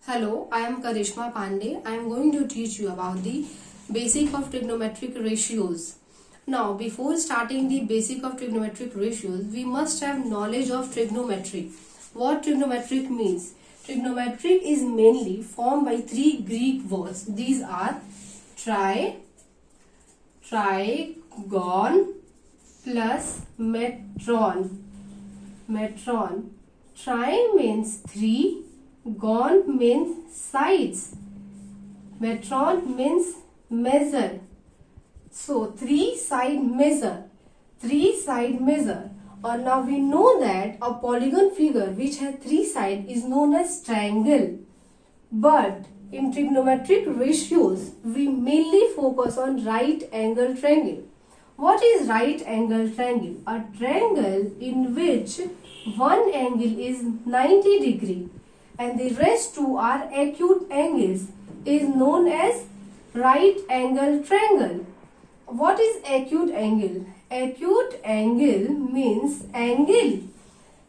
Hello, I am Karishma Pandey. I am going to teach you about the basic of trigonometric ratios. Now, before starting the basic of trigonometric ratios, we must have knowledge of trigonometry. What trigonometric means? Trigonometric is mainly formed by three Greek words. These are trigon plus metron. Tri means three. Gon means sides. Metron means measure. So three side measure. Now we know that a polygon figure which has three sides is known as triangle. But in trigonometric ratios, we mainly focus on right angle triangle. What is right angle triangle? A triangle in which one angle is 90 degree and the rest two are acute angles is known as right angle triangle. What is acute angle? Acute angle means angle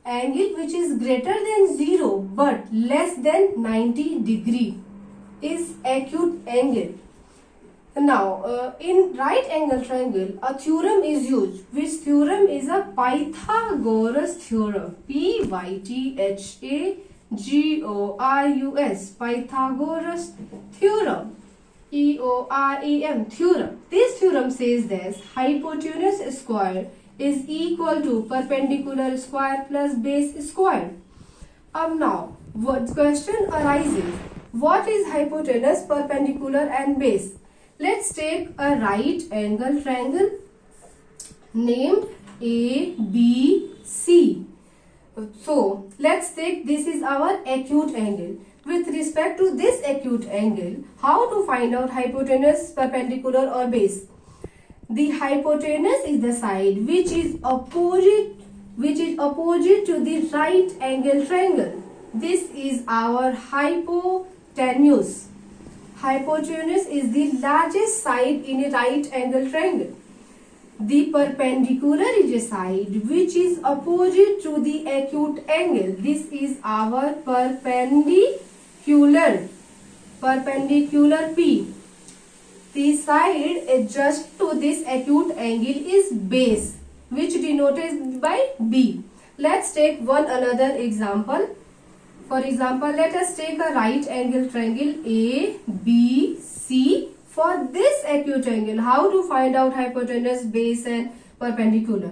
which is greater than 0 but less than 90 degree is acute angle. Now, in right angle triangle, a theorem is used. Which theorem is a Pythagoras theorem? Pythagoras, Pythagoras theorem. Theorem. This theorem says that hypotenuse square is equal to perpendicular square plus base square. Now, what question arises? What is hypotenuse, perpendicular and base? Let's take a right angle triangle named ABC. So, let's take this is our acute angle. With respect to this acute angle, how to find out hypotenuse, perpendicular or base? The hypotenuse is the side which is opposite to the right angle triangle. This is our hypotenuse. Hypotenuse is the largest side in a right angle triangle. The perpendicular is a side which is opposite to the acute angle. This is our perpendicular P. The side adjacent to this acute angle is base, which denoted by B. Let's take one another example. For example, let us take a right angle triangle ABC. For this acute angle, how to find out hypotenuse, base and perpendicular?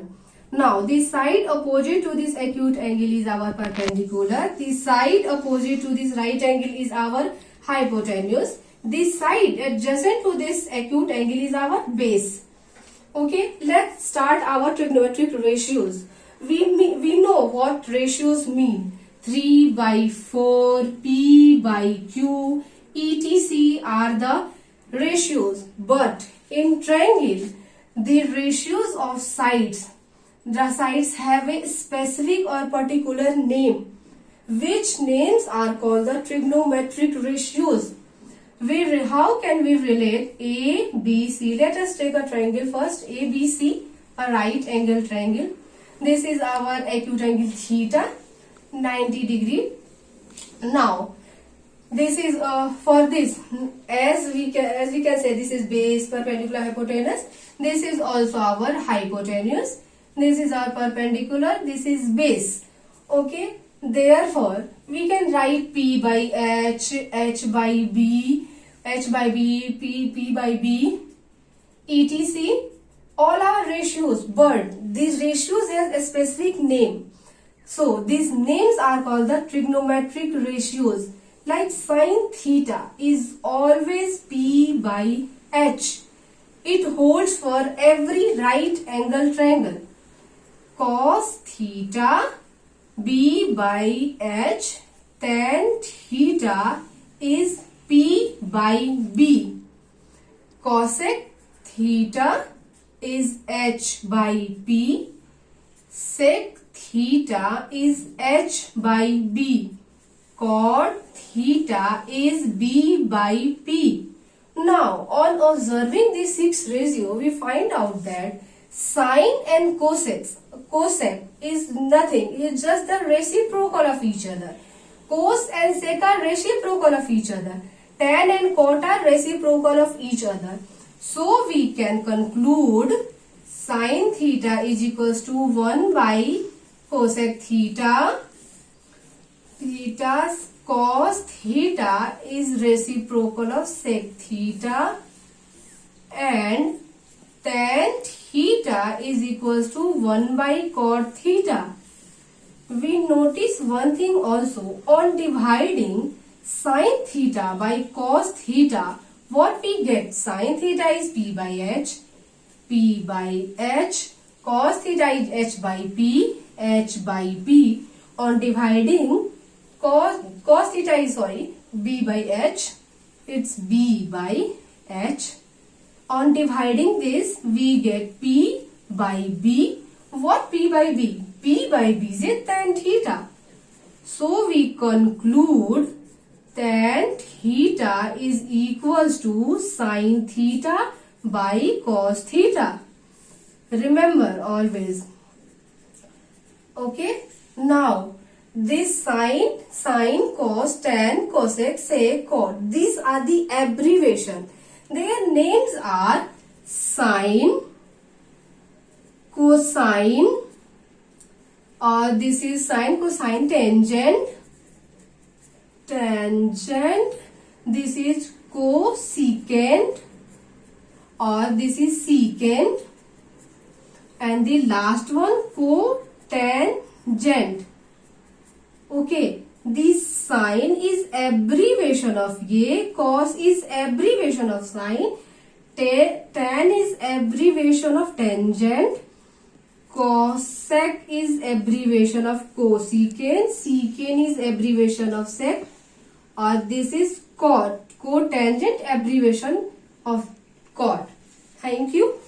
Now, the side opposite to this acute angle is our perpendicular. The side opposite to this right angle is our hypotenuse. The side adjacent to this acute angle is our base. Okay, let's start our trigonometric ratios. We know what ratios mean. 3 by 4, P by Q, etc. are the ratios. But in triangle, the ratios of sides, the sides have a specific or particular name. Which names are called the trigonometric ratios? How can we relate A, B, C? Let us take a triangle first. A, B, C, a right angle triangle. This is our acute angle theta, 90 degree. Now, this is for this, as we can say, this is base, perpendicular, hypotenuse. This is also our hypotenuse. This is our perpendicular. This is base. Okay. Therefore, we can write P by H, H by B, P by B, etc. All are ratios, but these ratios have a specific name. So, these names are called the trigonometric ratios. Like sin theta is always P by H. It holds for every right angle triangle. Cos theta, B by H. Tan theta is P by B. Cosec theta is H by P. Sec theta is H by B. Cot theta is B by P. Now, on observing these six ratios, we find out that sine and cosec is nothing. It is just the reciprocal of each other. Cos and sec are reciprocal of each other. Tan and cot are reciprocal of each other. So we can conclude sin theta is equals to 1 by cosec theta. Theta's cos theta is reciprocal of sec theta, and tan theta is equals to 1 by cot theta. We notice one thing also, on dividing sin theta by cos theta, what we get? Sin theta is P by H, P by H, cos theta is H by P, H by P. On dividing cos theta is B by H, it's B by H. On dividing this, we get P by B. What P by B? P by B is tan theta. So we conclude tan theta is equals to sin theta by cos theta. Remember always. Okay. Now this sin, cos, tan, cosec, sec, cot. These are the abbreviation. Their names are sine, cosine, or this is sine, cosine, tangent, this is cosecant, or this is secant, and the last one cotangent. Okay, this sine is abbreviation of ye, cos is abbreviation of sine, tan is abbreviation of tangent, cosec is abbreviation of cosecant, secant is abbreviation of sec, or this is cot, cotangent abbreviation of cot. Thank you.